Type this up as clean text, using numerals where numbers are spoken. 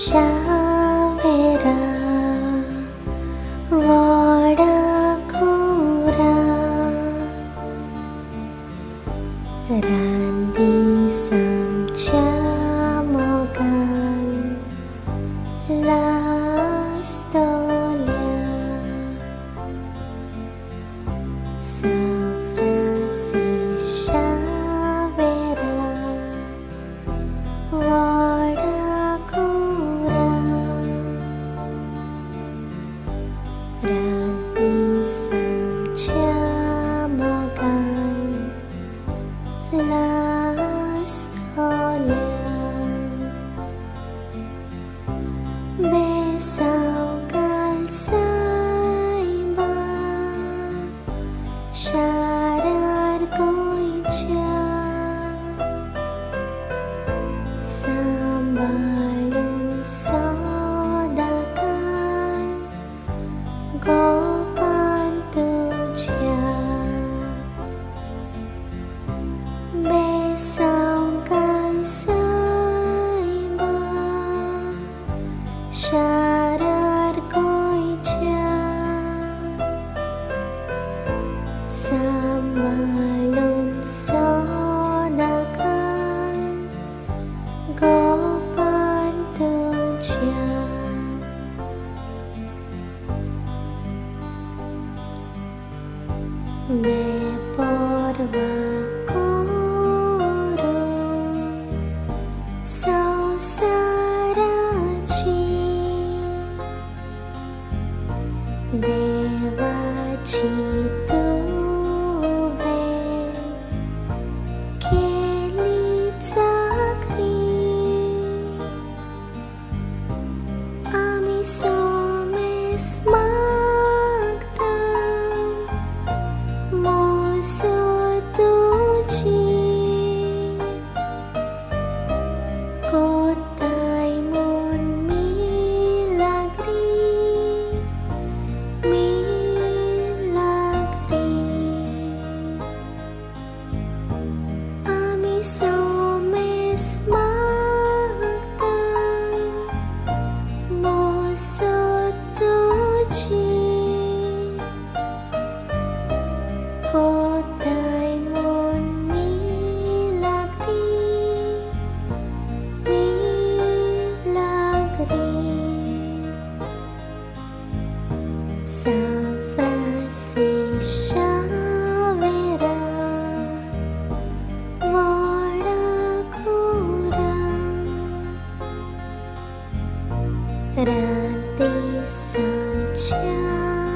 Shavera Wadakura Randi Samcamogan Lastolia Safrasi Shavera Wadakura Randi Samcamogan Lastolia Besau kalsaiba Sharar koicha Sambalun sodakan Gopan tuja Besau kalsaiba Sharar koicha Sambalun sodakan Gopan tuja Beporva koru Sausarachi Devachi tuve Keli zakri Ami somes magdam Mosotuchi Kotai mun milagri Ami somes magdam Mosotuchi Kotai mun milagri Safrasi Shavera Wadakura Rati Samcamogan